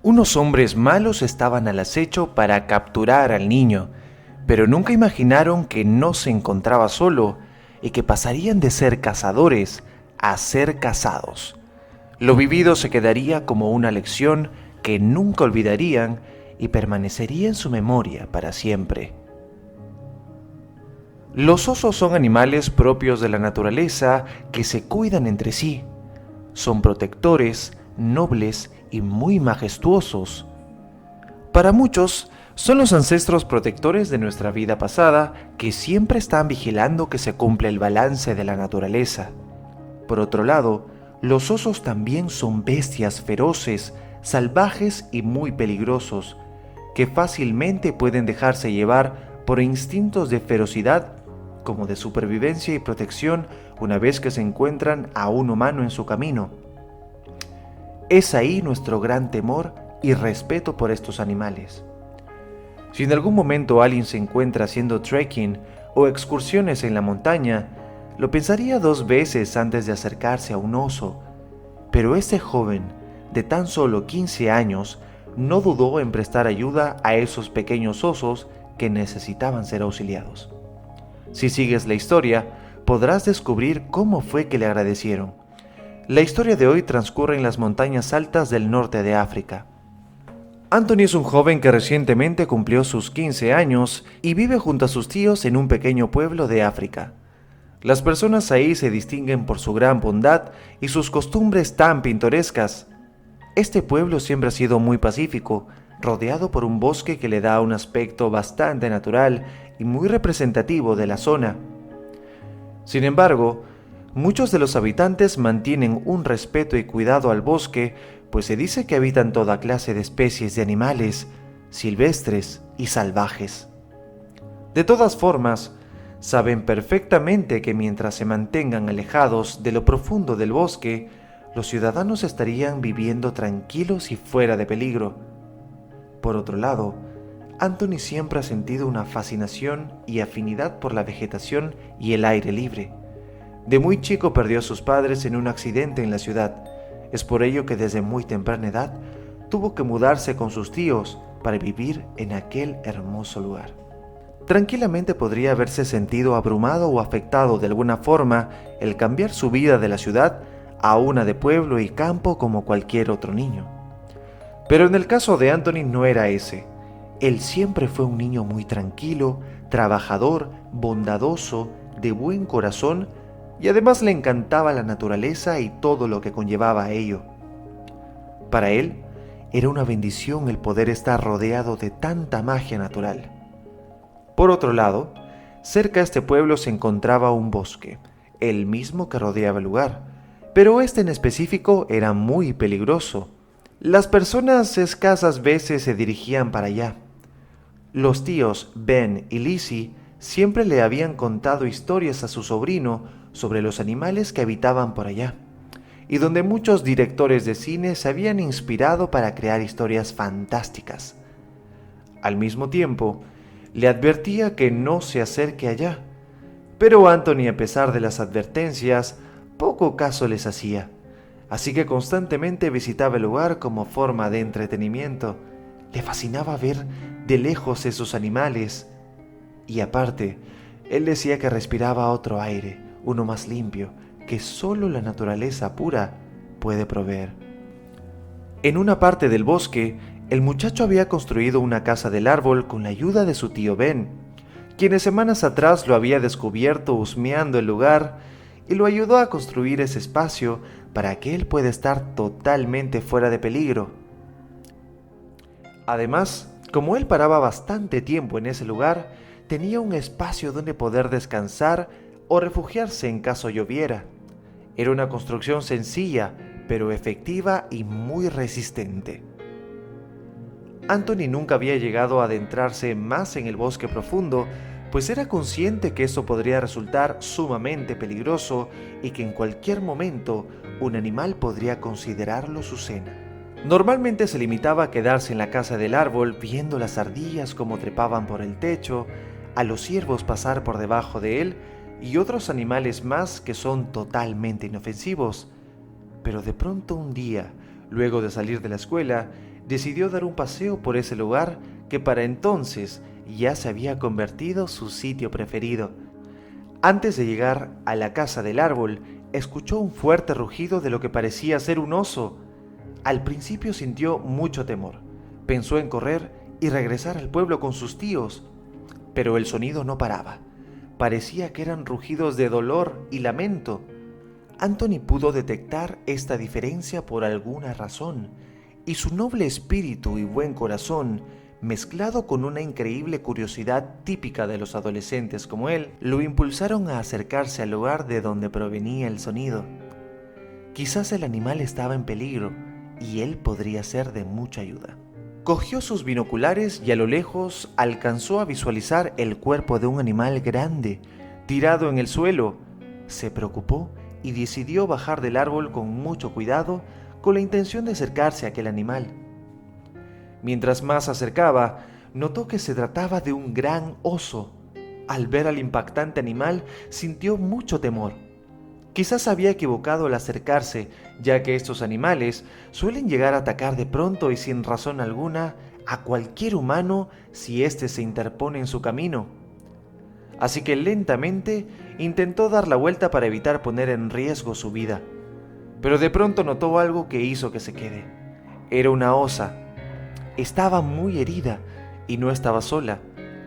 Unos hombres malos estaban al acecho para capturar al niño, pero nunca imaginaron que no se encontraba solo y que pasarían de ser cazadores a ser cazados. Lo vivido se quedaría como una lección que nunca olvidarían y permanecería en su memoria para siempre. Los osos son animales propios de la naturaleza que se cuidan entre sí. Son protectores, nobles y muy majestuosos. Para muchos, son los ancestros protectores de nuestra vida pasada que siempre están vigilando que se cumpla el balance de la naturaleza. Por otro lado, los osos también son bestias feroces, salvajes y muy peligrosos, que fácilmente pueden dejarse llevar por instintos de ferocidad como de supervivencia y protección una vez que se encuentran a un humano en su camino. Es ahí nuestro gran temor y respeto por estos animales. Si en algún momento alguien se encuentra haciendo trekking o excursiones en la montaña, lo pensaría 2 veces antes de acercarse a un oso, pero ese joven, de tan solo 15 años, no dudó en prestar ayuda a esos pequeños osos que necesitaban ser auxiliados. Si sigues la historia, podrás descubrir cómo fue que le agradecieron. La historia de hoy transcurre en las montañas altas del norte de África. Anthony es un joven que recientemente cumplió sus 15 años y vive junto a sus tíos en un pequeño pueblo de África. Las personas ahí se distinguen por su gran bondad y sus costumbres tan pintorescas. Este pueblo siempre ha sido muy pacífico, rodeado por un bosque que le da un aspecto bastante natural y muy representativo de la zona. Sin embargo, muchos de los habitantes mantienen un respeto y cuidado al bosque, pues se dice que habitan toda clase de especies de animales, silvestres y salvajes. De todas formas, saben perfectamente que mientras se mantengan alejados de lo profundo del bosque, los ciudadanos estarían viviendo tranquilos y fuera de peligro. Por otro lado, Anthony siempre ha sentido una fascinación y afinidad por la vegetación y el aire libre. De muy chico perdió a sus padres en un accidente en la ciudad. Es por ello que desde muy temprana edad tuvo que mudarse con sus tíos para vivir en aquel hermoso lugar. Tranquilamente podría haberse sentido abrumado o afectado de alguna forma el cambiar su vida de la ciudad a una de pueblo y campo como cualquier otro niño. Pero en el caso de Anthony no era ese. Él siempre fue un niño muy tranquilo, trabajador, bondadoso, de buen corazón y además le encantaba la naturaleza y todo lo que conllevaba a ello. Para él, era una bendición el poder estar rodeado de tanta magia natural. Por otro lado, cerca de este pueblo se encontraba un bosque, el mismo que rodeaba el lugar, pero este en específico era muy peligroso. Las personas escasas veces se dirigían para allá. Los tíos Ben y Lizzie siempre le habían contado historias a su sobrino sobre los animales que habitaban por allá, y donde muchos directores de cine se habían inspirado para crear historias fantásticas. Al mismo tiempo, le advertía que no se acerque allá, pero Anthony, a pesar de las advertencias, poco caso les hacía, así que constantemente visitaba el lugar como forma de entretenimiento. Le fascinaba ver de lejos esos animales, y aparte, él decía que respiraba otro aire, uno más limpio, que solo la naturaleza pura puede proveer. En una parte del bosque, el muchacho había construido una casa del árbol con la ayuda de su tío Ben, quien semanas atrás lo había descubierto husmeando el lugar y lo ayudó a construir ese espacio para que él pueda estar totalmente fuera de peligro. Además, como él paraba bastante tiempo en ese lugar, tenía un espacio donde poder descansar o refugiarse en caso lloviera. Era una construcción sencilla, pero efectiva y muy resistente. Anthony nunca había llegado a adentrarse más en el bosque profundo, pues era consciente que eso podría resultar sumamente peligroso y que en cualquier momento un animal podría considerarlo su cena. Normalmente se limitaba a quedarse en la casa del árbol viendo las ardillas como trepaban por el techo, a los ciervos pasar por debajo de él y otros animales más que son totalmente inofensivos. Pero de pronto un día Luego de salir de la escuela, decidió dar un paseo por ese lugar que para entonces ya se había convertido su sitio preferido. Antes de llegar a la casa del árbol, escuchó un fuerte rugido de lo que parecía ser un oso. Al principio sintió mucho temor. Pensó en correr y regresar al pueblo con sus tíos, pero el sonido no paraba. Parecía que eran rugidos de dolor y lamento. Anthony pudo detectar esta diferencia por alguna razón, y su noble espíritu y buen corazón, mezclado con una increíble curiosidad típica de los adolescentes como él, lo impulsaron a acercarse al lugar de donde provenía el sonido. Quizás el animal estaba en peligro y él podría ser de mucha ayuda. Cogió sus binoculares y a lo lejos alcanzó a visualizar el cuerpo de un animal grande, tirado en el suelo. Se preocupó y decidió bajar del árbol con mucho cuidado con la intención de acercarse a aquel animal. Mientras más se acercaba, notó que se trataba de un gran oso. Al ver al impactante animal, sintió mucho temor. Quizás había equivocado al acercarse, ya que estos animales suelen llegar a atacar de pronto y sin razón alguna a cualquier humano si éste se interpone en su camino. Así que lentamente intentó dar la vuelta para evitar poner en riesgo su vida. Pero de pronto notó algo que hizo que se quede. Era una osa. Estaba muy herida y no estaba sola.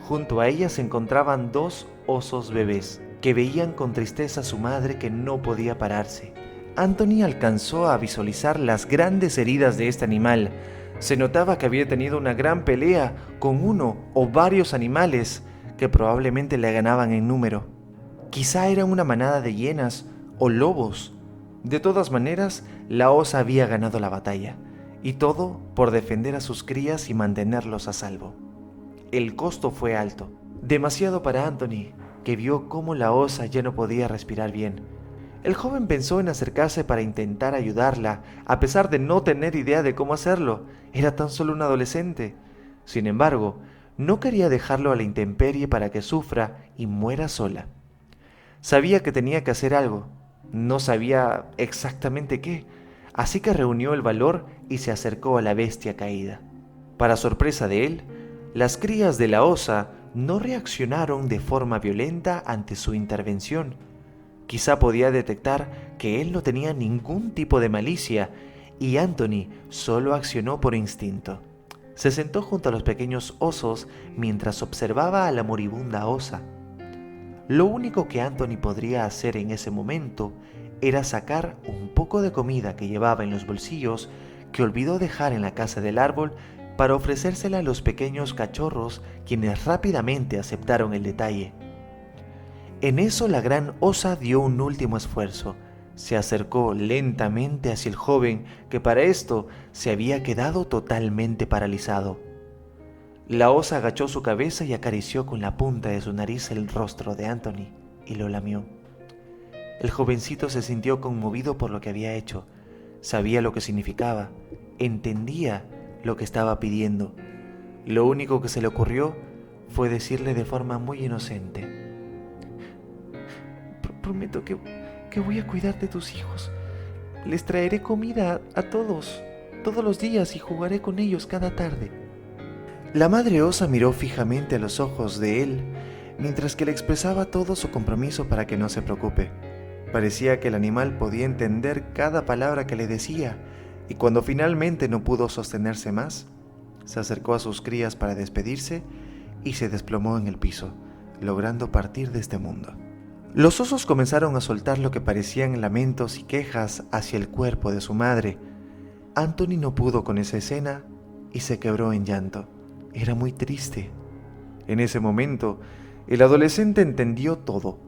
Junto a ella se encontraban dos osos bebés, que veían con tristeza a su madre que no podía pararse. Anthony alcanzó a visualizar las grandes heridas de este animal. Se notaba que había tenido una gran pelea con uno o varios animales que probablemente le ganaban en número. Quizá eran una manada de hienas o lobos. De todas maneras, la osa había ganado la batalla, y todo por defender a sus crías y mantenerlos a salvo. El costo fue alto, demasiado para Anthony, que vio cómo la osa ya no podía respirar bien. El joven pensó en acercarse para intentar ayudarla, a pesar de no tener idea de cómo hacerlo. Era tan solo un adolescente. Sin embargo, no quería dejarlo a la intemperie para que sufra y muera sola. Sabía que tenía que hacer algo. No sabía exactamente qué, así que reunió el valor y se acercó a la bestia caída. Para sorpresa de él, las crías de la osa no reaccionaron de forma violenta ante su intervención. Quizá podía detectar que él no tenía ningún tipo de malicia y Anthony solo accionó por instinto. Se sentó junto a los pequeños osos mientras observaba a la moribunda osa. Lo único que Anthony podría hacer en ese momento era sacar un poco de comida que llevaba en los bolsillos que olvidó dejar en la casa del árbol para ofrecérsela a los pequeños cachorros, quienes rápidamente aceptaron el detalle. En eso la gran osa dio un último esfuerzo. Se acercó lentamente hacia el joven, que para esto se había quedado totalmente paralizado. La osa agachó su cabeza y acarició con la punta de su nariz el rostro de Anthony y lo lamió. El jovencito se sintió conmovido por lo que había hecho. Sabía lo que significaba, entendía lo que estaba pidiendo. Lo único que se le ocurrió fue decirle de forma muy inocente: Prometo que voy a cuidar de tus hijos. Les traeré comida a todos los días y jugaré con ellos cada tarde. La madre osa miró fijamente a los ojos de él, mientras que le expresaba todo su compromiso para que no se preocupe. Parecía que el animal podía entender cada palabra que le decía, y cuando finalmente no pudo sostenerse más, se acercó a sus crías para despedirse y se desplomó en el piso, logrando partir de este mundo. Los osos comenzaron a soltar lo que parecían lamentos y quejas hacia el cuerpo de su madre. Anthony no pudo con esa escena y se quebró en llanto. Era muy triste. En ese momento, el adolescente entendió todo.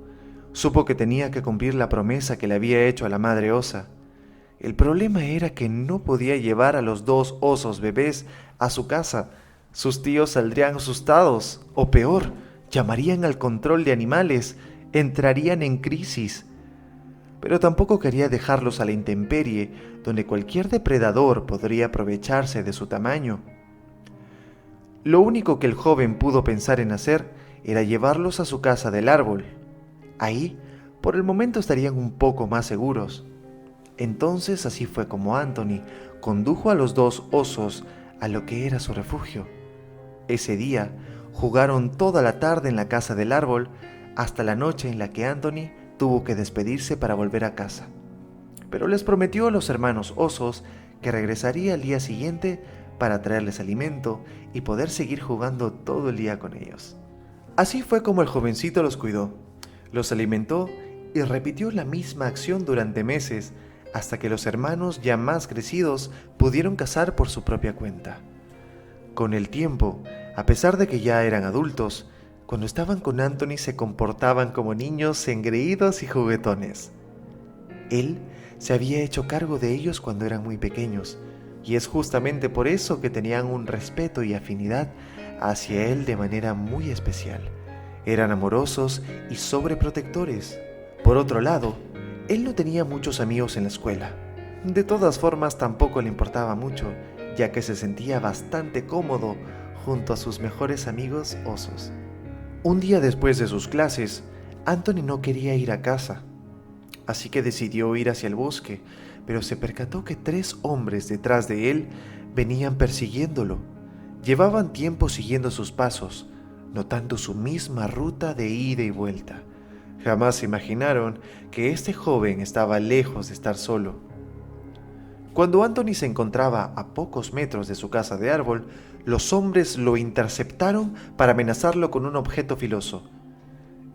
Supo que tenía que cumplir la promesa que le había hecho a la madre osa. El problema era que no podía llevar a los dos osos bebés a su casa. Sus tíos saldrían asustados, o peor, llamarían al control de animales, entrarían en crisis. Pero tampoco quería dejarlos a la intemperie, donde cualquier depredador podría aprovecharse de su tamaño. Lo único que el joven pudo pensar en hacer era llevarlos a su casa del árbol. Ahí, por el momento estarían un poco más seguros. Entonces así fue como Anthony condujo a los dos osos a lo que era su refugio. Ese día jugaron toda la tarde en la casa del árbol hasta la noche en la que Anthony tuvo que despedirse para volver a casa. Pero les prometió a los hermanos osos que regresaría al día siguiente para traerles alimento y poder seguir jugando todo el día con ellos. Así fue como el jovencito los cuidó, los alimentó y repitió la misma acción durante meses hasta que los hermanos ya más crecidos pudieron cazar por su propia cuenta. Con el tiempo, a pesar de que ya eran adultos, cuando estaban con Anthony se comportaban como niños engreídos y juguetones. Él se había hecho cargo de ellos cuando eran muy pequeños, y es justamente por eso que tenían un respeto y afinidad hacia él de manera muy especial. Eran amorosos y sobreprotectores. Por otro lado, él no tenía muchos amigos en la escuela. De todas formas, tampoco le importaba mucho, ya que se sentía bastante cómodo junto a sus mejores amigos osos. Un día después de sus clases, Anthony no quería ir a casa, así que decidió ir hacia el bosque, pero se percató que 3 hombres detrás de él venían persiguiéndolo. Llevaban tiempo siguiendo sus pasos, notando su misma ruta de ida y vuelta. Jamás imaginaron que este joven estaba lejos de estar solo. Cuando Anthony se encontraba a pocos metros de su casa de árbol, los hombres lo interceptaron para amenazarlo con un objeto filoso.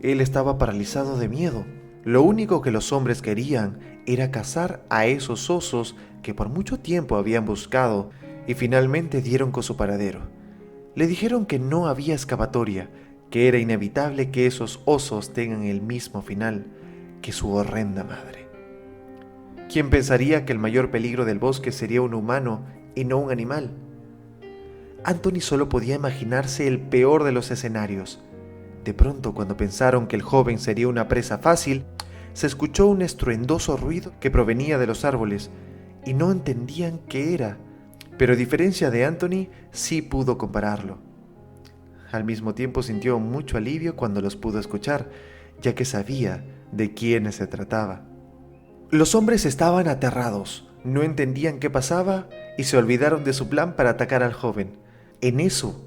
Él estaba paralizado de miedo. Lo único que los hombres querían era cazar a esos osos que por mucho tiempo habían buscado y finalmente dieron con su paradero. Le dijeron que no había escapatoria, que era inevitable que esos osos tengan el mismo final que su horrenda madre. ¿Quién pensaría que el mayor peligro del bosque sería un humano y no un animal? Anthony solo podía imaginarse el peor de los escenarios. De pronto, cuando pensaron que el joven sería una presa fácil, se escuchó un estruendoso ruido que provenía de los árboles y no entendían qué era, pero a diferencia de Anthony, sí pudo compararlo. Al mismo tiempo sintió mucho alivio cuando los pudo escuchar, ya que sabía de quiénes se trataba. Los hombres estaban aterrados, no entendían qué pasaba y se olvidaron de su plan para atacar al joven. En eso,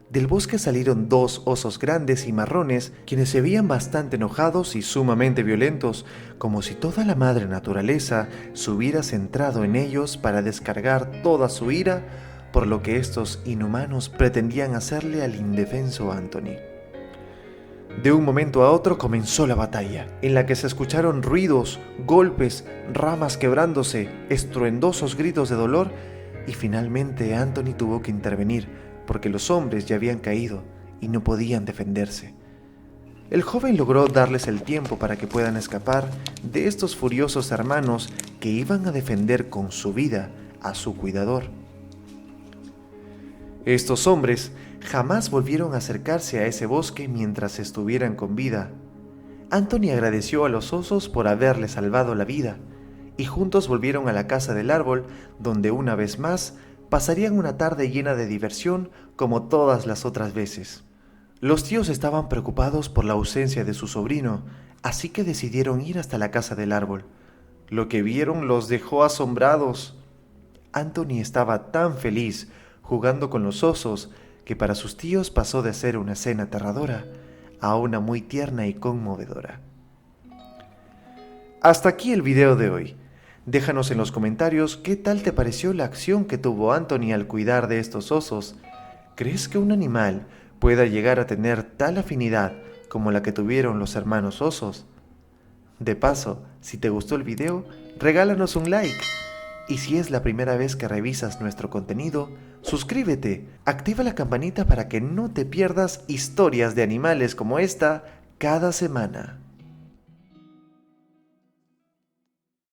del bosque salieron 2 osos grandes y marrones, quienes se veían bastante enojados y sumamente violentos, como si toda la madre naturaleza se hubiera centrado en ellos para descargar toda su ira por lo que estos inhumanos pretendían hacerle al indefenso Anthony. De un momento a otro comenzó la batalla, en la que se escucharon ruidos, golpes, ramas quebrándose, estruendosos gritos de dolor, y finalmente Anthony tuvo que intervenir, porque los hombres ya habían caído y no podían defenderse. El joven logró darles el tiempo para que puedan escapar de estos furiosos hermanos que iban a defender con su vida a su cuidador. Estos hombres jamás volvieron a acercarse a ese bosque mientras estuvieran con vida. Anthony agradeció a los osos por haberle salvado la vida, y juntos volvieron a la casa del árbol, donde una vez más pasarían una tarde llena de diversión como todas las otras veces. Los tíos estaban preocupados por la ausencia de su sobrino, así que decidieron ir hasta la casa del árbol. Lo que vieron los dejó asombrados. Anthony estaba tan feliz jugando con los osos que para sus tíos pasó de ser una escena aterradora a una muy tierna y conmovedora. Hasta aquí el video de hoy. Déjanos en los comentarios qué tal te pareció la acción que tuvo Anthony al cuidar de estos osos. ¿Crees que un animal pueda llegar a tener tal afinidad como la que tuvieron los hermanos osos? De paso, si te gustó el video, regálanos un like. Y si es la primera vez que revisas nuestro contenido, suscríbete, activa la campanita para que no te pierdas historias de animales como esta cada semana.